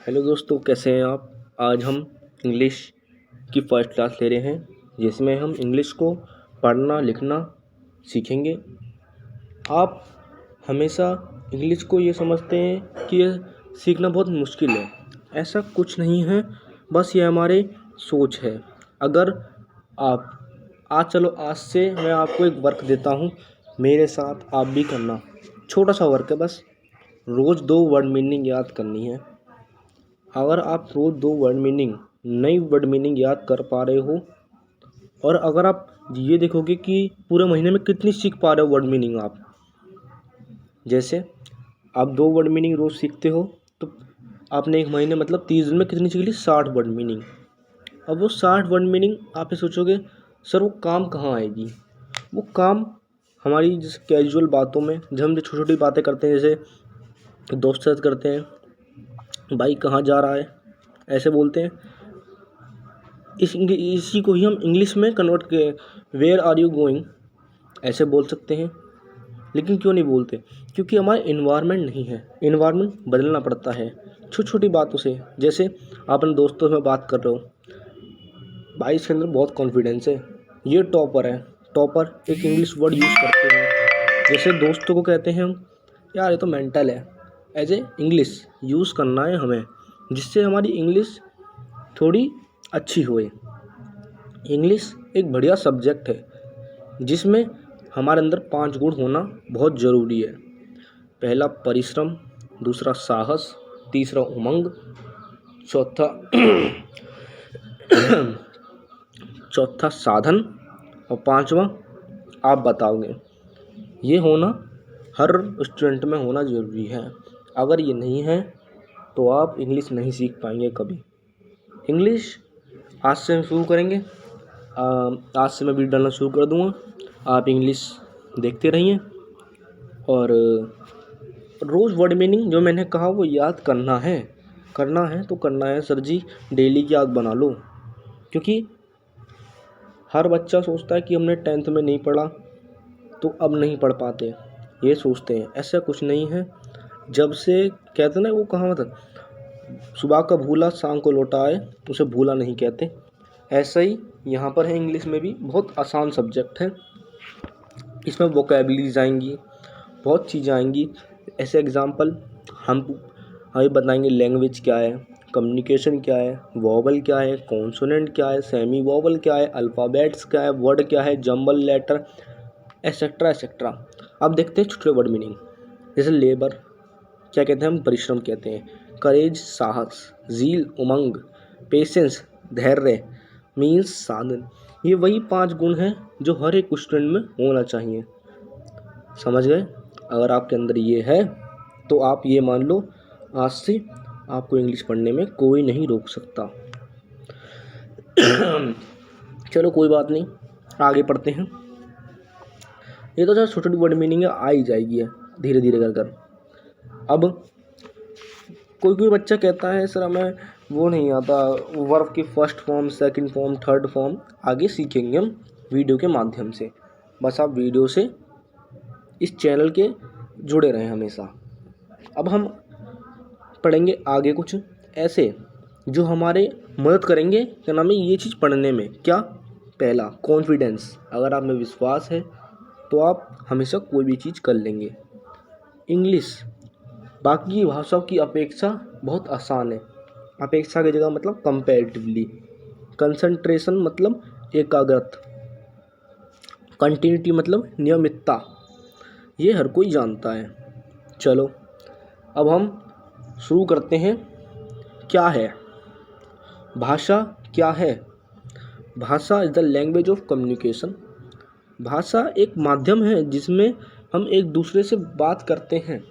Hello दोस्तों, कैसे हैं आप। आज हम इंग्लिश की फर्स्ट क्लास ले रहे हैं, जिसमें हम इंग्लिश को पढ़ना लिखना सीखेंगे। आप हमेशा इंग्लिश को ये समझते हैं कि ये सीखना बहुत मुश्किल है। ऐसा कुछ नहीं है, बस ये हमारे सोच है। अगर आप आज से मैं आपको एक वर्क देता हूँ, मेरे साथ आप भी करना। छोटा सा वर्क है, बस रोज़ 2 वर्ड मीनिंग याद करनी है। अगर आप रोज़ 2 नई वर्ड मीनिंग याद कर पा रहे हो, और अगर आप ये देखोगे कि पूरे महीने में कितनी सीख पा रहे हो वर्ड मीनिंग आप। जैसे आप 2 वर्ड मीनिंग रोज़ सीखते हो, तो आपने एक महीने मतलब 30 दिन में कितनी सीख ली? 60 वर्ड मीनिंग। अब वो 60 वर्ड मीनिंग आप ये सोचोगे, सर वो काम कहाँ आएगी? वो काम हमारी जैसे कैजुअल बातों में, जब हम जो छोटी छोटी बातें करते हैं, जैसे दोस्त से करते हैं, भाई कहाँ जा रहा है, ऐसे बोलते हैं। इसी को ही हम इंग्लिश में कन्वर्ट किए, वेयर आर यू गोइंग, ऐसे बोल सकते हैं। लेकिन क्यों नहीं बोलते? क्योंकि हमारा इन्वायरमेंट नहीं है। इन्वायरमेंट बदलना पड़ता है छोटी छोटी बातों से। जैसे आप अपने दोस्तों में बात कर रहे हो, भाई इसके अंदर बहुत कॉन्फिडेंस है, ये टॉपर है। टॉपर एक इंग्लिश वर्ड यूज़ करते हैं। जैसे दोस्तों को कहते हैं हम, यार ये तो मेंटल है। एज ए इंग्लिश यूज़ करना है हमें, जिससे हमारी इंग्लिश थोड़ी अच्छी होए। इंग्लिश एक बढ़िया सब्जेक्ट है, जिसमें हमारे अंदर 5 गुण होना बहुत ज़रूरी है। पहला परिश्रम, दूसरा साहस, तीसरा उमंग, चौथा चौथा साधन, और 5वां आप बताओगे। ये होना हर स्टूडेंट में होना ज़रूरी है। अगर ये नहीं है तो आप इंग्लिश नहीं सीख पाएंगे कभी। इंग्लिश आज से हम शुरू करेंगे। आज से मैं वीडियो डालना शुरू कर दूँगा। आप इंग्लिश देखते रहिए, और रोज़ वर्ड मीनिंग जो मैंने कहा वो याद करना है। तो करना है सर जी, डेली की याद बना लो। क्योंकि हर बच्चा सोचता है कि हमने 10th में नहीं पढ़ा तो अब नहीं पढ़ पाते, ये सोचते हैं। ऐसा कुछ नहीं है। जब से कहते ना वो कहावत है, सुबह का भूला शाम को लौटा आए, उसे भूला नहीं कहते। ऐसा ही यहाँ पर है। इंग्लिश में भी बहुत आसान सब्जेक्ट है। इसमें वोकेबलरीज आएंगी, बहुत चीज़ें आएंगी। ऐसे एग्जांपल हमें बताएंगे, लैंग्वेज क्या है, कम्युनिकेशन क्या है, वोवल क्या है, कॉन्सोनेंट क्या है, सेमी वोवल क्या है, अल्फ़ाबेट्स क्या है, वर्ड क्या है, जंबल लेटर, एसेट्रा एसेट्रा। अब देखते हैं छोटे वर्ड मीनिंग। जैसे लेबर क्या कहते हैं हम? परिश्रम कहते हैं। करेज साहस, ज़ील उमंग, पेशेंस धैर्य, मीन्स साधन। ये वही 5 गुण हैं जो हर एक स्टूडेंट में होना चाहिए। समझ गए? अगर आपके अंदर ये है तो आप ये मान लो, आज से आपको इंग्लिश पढ़ने में कोई नहीं रोक सकता। चलो कोई बात नहीं, आगे पढ़ते हैं। ये तो छोटी छोटी वर्ड मीनिंग आ ही जाएगी है धीरे धीरे कर कर। अब कोई बच्चा कहता है सर हमें वो नहीं आता, वर्ब की first form, second form, third form आगे सीखेंगे हम वीडियो के माध्यम से। बस आप वीडियो से इस चैनल के जुड़े रहें हमेशा। अब हम पढ़ेंगे आगे कुछ ऐसे जो हमारे मदद करेंगे, क्या नाम है, ये चीज़ पढ़ने में। क्या? पहला कॉन्फिडेंस। अगर आप में विश्वास है तो आप हमेशा कोई भी चीज़ कर लेंगे। इंग्लिश बाकी भाषाओं की अपेक्षा बहुत आसान है। अपेक्षा की जगह मतलब कंपैरेटिवली। कंसंट्रेशन मतलब एकाग्रता। कंटिन्यूटी मतलब नियमितता। ये हर कोई जानता है। चलो अब हम शुरू करते हैं। क्या है भाषा? क्या है भाषा? Is the language of communication. भाषा एक माध्यम है जिसमें हम एक दूसरे से बात करते हैं,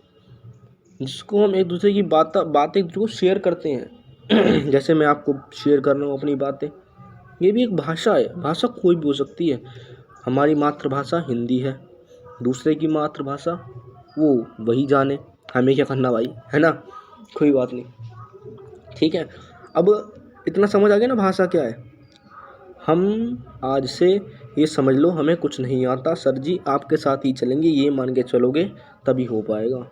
जिसको हम एक दूसरे की बातें एक दूसरे को शेयर करते हैं। जैसे मैं आपको शेयर कर रहा हूँ अपनी बातें, ये भी एक भाषा है। भाषा कोई भी हो सकती है। हमारी मातृभाषा हिंदी है, दूसरे की मातृभाषा वो वही जाने, हमें क्या करना भाई, है ना। कोई बात नहीं, ठीक है। अब इतना समझ आ गया ना भाषा क्या है। हम आज से ये समझ लो, हमें कुछ नहीं आता सर जी, आपके साथ ही चलेंगे, ये मान के चलोगे तभी हो पाएगा।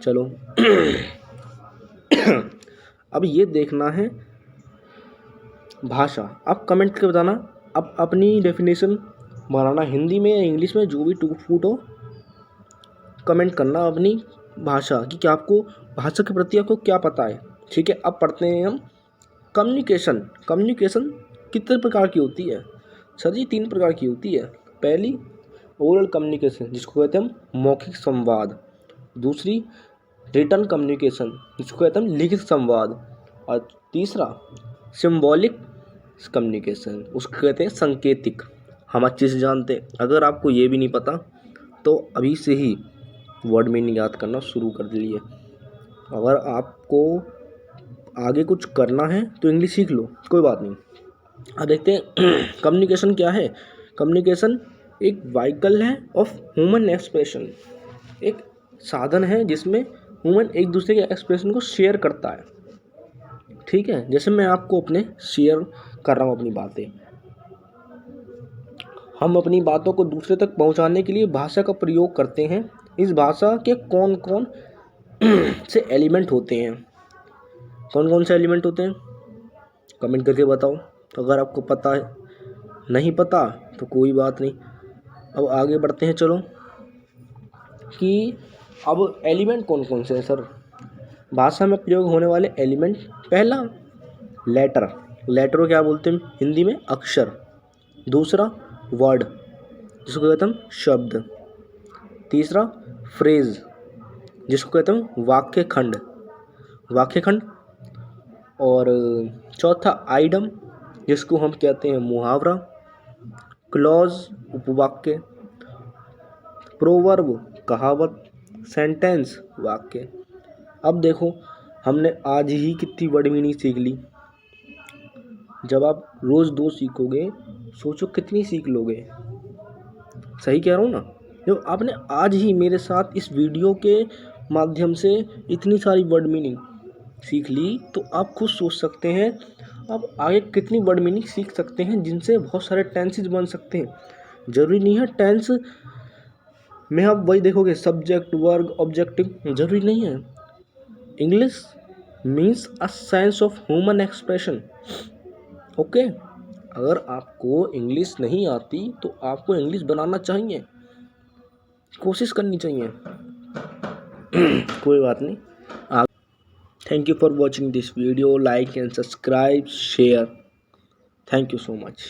चलो अब ये देखना है भाषा। आप कमेंट करके बताना, अब अपनी डेफिनेशन बनाना हिंदी में या इंग्लिश में, जो भी टूट-फूट हो कमेंट करना अपनी भाषा कि क्या आपको भाषा के प्रति आपको क्या पता है। ठीक है, अब पढ़ते हैं हम कम्युनिकेशन। कम्युनिकेशन कितने प्रकार की होती है? सर जी 3 प्रकार की होती है। पहली ओरल कम्युनिकेशन जिसको कहते हैं हम मौखिक संवाद, दूसरी रिटन कम्युनिकेशन जिसको कहते हैं हम लिखित संवाद, और तीसरा सिंबॉलिक कम्युनिकेशन उसको कहते हैं संकेतिक। हम अच्छे से जानते हैं। अगर आपको ये भी नहीं पता तो अभी से ही वर्ड मीनिंग याद करना शुरू कर लिए। अगर आपको आगे कुछ करना है तो इंग्लिश सीख लो, कोई बात नहीं। अब देखते हैं कम्युनिकेशन क्या है। कम्युनिकेशन एक व्हीकल है ऑफ ह्यूमन एक्सप्रेशन, एक साधन है जिसमें ह्यूमन एक दूसरे के एक्सप्रेशन को शेयर करता है। ठीक है, जैसे मैं आपको अपने शेयर कर रहा हूँ अपनी बातें। हम अपनी बातों को दूसरे तक पहुँचाने के लिए भाषा का प्रयोग करते हैं। इस भाषा के कौन कौन से एलिमेंट होते हैं? कौन कौन से एलिमेंट होते हैं कमेंट करके बताओ। तो अगर आपको पता है, नहीं पता तो कोई बात नहीं। अब आगे बढ़ते हैं चलो कि अब एलिमेंट कौन कौन से हैं सर भाषा में प्रयोग होने वाले एलिमेंट। पहला लेटर, लेटर को क्या बोलते हैं हिंदी में? अक्षर। दूसरा वर्ड जिसको कहते हैं हम शब्द। तीसरा फ्रेज जिसको कहते हैं वाक्य खंड, वाक्य खंड। और चौथा आइडम जिसको हम कहते हैं मुहावरा, क्लॉज उपवाक्य, प्रोवर्ब कहावत, सेंटेंस वाक्य। अब देखो हमने आज ही कितनी वर्ड मीनिंग सीख ली। जब आप रोज़ 2 सीखोगे सोचो कितनी सीख लोगे। सही कह रहा हूँ ना? जब आपने आज ही मेरे साथ इस वीडियो के माध्यम से इतनी सारी वर्ड मीनिंग सीख ली तो आप खुद सोच सकते हैं आप आगे कितनी वर्ड मीनिंग सीख सकते हैं जिनसे बहुत सारे टेंसेस बन सकते हैं। ज़रूरी नहीं है टेंस में आप वही देखोगे सब्जेक्ट वर्ब ऑब्जेक्टिव, ज़रूरी नहीं है। English means a science of human expression. Okay, अगर आपको इंग्लिश नहीं आती तो आपको इंग्लिश बनाना चाहिए, कोशिश करनी चाहिए। कोई बात नहीं। Thank you for watching this video. Like and subscribe, share. Thank you so much.